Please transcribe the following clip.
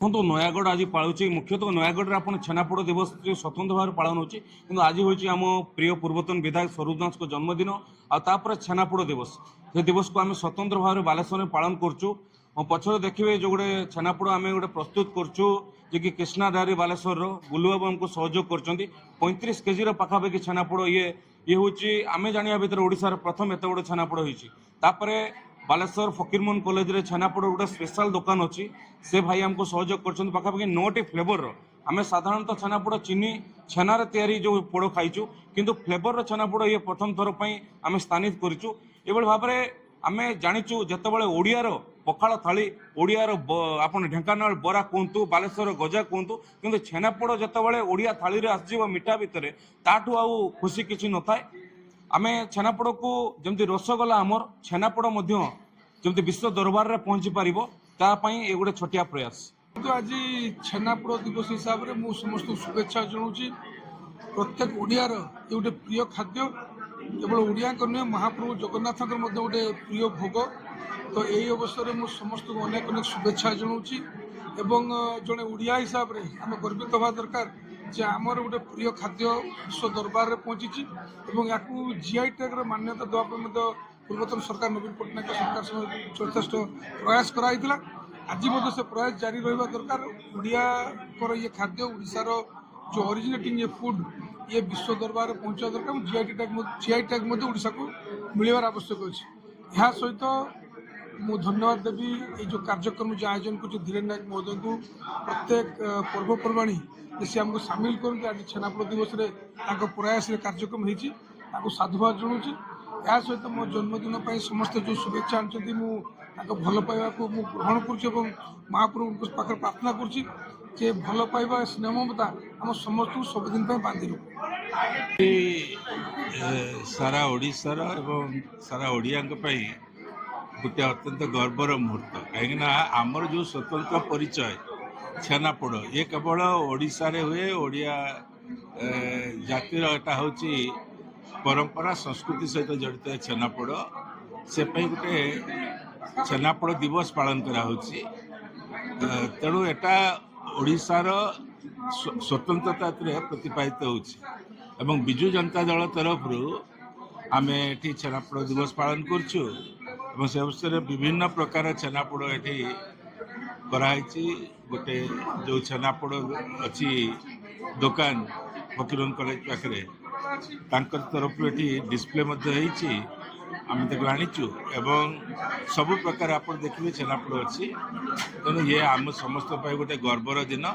ଦେଖନ୍ତୁ ନୟାଗଡ଼ ଆଜି ପାଳୁଛି ମୁଖ୍ୟତଃ ନୟାଗଡ଼ରେ ଆପଣ ଛେନାପୋଡ଼ ଦିବସ ସ୍ୱତନ୍ତ୍ର ଭାବରେ ପାଳନ ହେଉଛି କିନ୍ତୁ ଆଜି ହେଉଛି ଆମ ପ୍ରିୟ ପୂର୍ବତନ ବିଧାୟକ ସ୍ୱରୂପ ଦାସଙ୍କ ଜନ୍ମଦିନ ଆଉ ତାପରେ ଛେନାପୋଡ଼ ଦିବସ ସେ ଦିବସକୁ ଆମେ ସ୍ୱତନ୍ତ୍ର ଭାବରେ ବାଲେଶ୍ୱରରେ ପାଳନ କରୁଛୁ ପଛରେ ଦେଖିବେ ଯେଉଁ ଗୋଟେ ଛେନାପୋଡ଼ ଆମେ ଗୋଟେ ପ୍ରସ୍ତୁତ କରୁଛୁ ଯିଏକି କୃଷ୍ଣା ଡାଏରୀ ବାଲେଶ୍ୱରର ବୁଲୁବାବୁ ଆମକୁ ସହଯୋଗ କରୁଛନ୍ତି 35 କେଜିର ପାଖାପାଖି ଛେନାପୋଡ଼ ଇଏ ହେଉଛି ଆମେ ଜାଣିବା ଭିତରେ ଓଡ଼ିଶାର ପ୍ରଥମ ଏତେ ବଡ଼ ଛେନାପୋଡ଼ ହେଇଛି ତାପରେ ବାଲେଶ୍ୱର ଫକୀରମୋହନ କଲେଜରେ ଛେନାପୋଡ଼ ଗୋଟେ ସ୍ପେଶାଲ ଦୋକାନ ଅଛି ସେ ଭାଇ ଆମକୁ ସହଯୋଗ କରୁଛନ୍ତି ପାଖାପାଖି 9ଟି ଫ୍ଲେଭରର ଆମେ ସାଧାରଣତଃ ଛେନାପୋଡ଼ ଚିନି ଛେନାରେ ତିଆରି ଯେଉଁ ପୋଡ଼ ଖାଇଛୁ କିନ୍ତୁ ଫ୍ଲେଭରର ଛେନାପୋଡ଼ ଇଏ ପ୍ରଥମ ଥର ପାଇଁ ଆମେ ସ୍ଥାନିତ କରିଛୁ ଏଭଳି ଭାବରେ ଆମେ ଜାଣିଛୁ ଯେତେବେଳେ ଓଡ଼ିଆର ପଖାଳ ଥାଳି ଓଡ଼ିଆର ଆପଣ ଢେଙ୍କାନାଳ ବରା କୁହନ୍ତୁ ବାଲେଶ୍ୱର ଗଜା କୁହନ୍ତୁ କିନ୍ତୁ ଛେନାପୋଡ଼ ଯେତେବେଳେ ଓଡ଼ିଆ ଥାଳିରେ ଆସିଯିବ ମିଠା ଭିତରେ ତାଠୁ ଆଉ ଖୁସି କିଛି ନଥାଏ ଆମେ ଛେନାପୋଡ଼କୁ ଯେମିତି ରସଗୋଲା ଆମର ଛେନାପୋଡ଼ ମଧ୍ୟ ଯେମିତି ବିଶ୍ୱ ଦରବାରରେ ପହଞ୍ଚି ପାରିବ ତା ପାଇଁ ଏ ଗୋଟେ ଛୋଟିଆ ପ୍ରୟାସ। आज छेनापोड़ दिवस हिसाब से मुझे समस्त शुभेच्छा जनाऊँगी प्रत्येक ओडियार ये गोटे प्रिय खाद्य केवल ओडिया नुहे महाप्रभु जगन्नाथ गोटे प्रिय भोग तो यही अवसर में मुझे समस्त को अनेक अनेक शुभेच्छा जनाऊँगी एवं जड़े ओडिया हिसाब से आम गर्वित हवा दरकार जे आमर गोटे प्रिय खाद्य विश्व दरबार में पहुँची या जीआई टैग मान्यता देवाई पूर्वतन सरकार नवीन पट्टनायक सरकार यथेष्ट प्रयास कराई आज से प्रयास जारी रहा दरकार ओडिया ये खाद्य ओडिशार जो ओरिजिनेटिंग ये फूड ये विश्व दरबार में पहुँचा दरकार जीआई टैग ओडिशा को मिलवार आवश्यक अच्छे यह सहित मु धन्यवाद देवी ये जो कार्यक्रम जो आयोजन कर धीरेन्द्र नायक महोदय को प्रत्येक पर्वपर्वाणी से आमको सामिल करके आज छेनापोड़ दिवस प्रयास कार्यक्रम होती साधुवाद जनाऊँगी या सहित मो जन्मदिन समस्त जो शुभेच्छा आनी भल पाइबा को ग्रहण कर महाप्रभु पाखे प्रार्थना करुँच भल पाइबा स्नेह ममता आम समस्त सबुदिन बांधि सारा ओडिशार एवं सारा ओडिया गोटे अत्यंत गर्वर मुहूर्त कहीं आमर जो स्वतंत्र परिचय छेनापोड़ ये केवल ओडिशा रे हुए ओडिया जातिर एटा हूँ परंपरा संस्कृति सहित जड़ित छेनापोड़ से गोटे छेनापोड़ दिवस पालन करा तेणु एटा ओडिशार स्वतंत्रता प्रतिपादित हो विजु जनता दल तरफ आम ये छेनापोड़ दिवस पालन करछु से अवसर विभिन्न प्रकार छेनापोड़ ये कराई गोटे जो छेनापोड़ अच्छी दुकान फकीरमोहन कॉलेज पाखे तरफ ये डिस्प्ले आम आनीचु एवं सबु प्रकार आप देखिए छेनापोड़ अच्छी तेणु ये आम समस्त गोटे गर्वर दिन।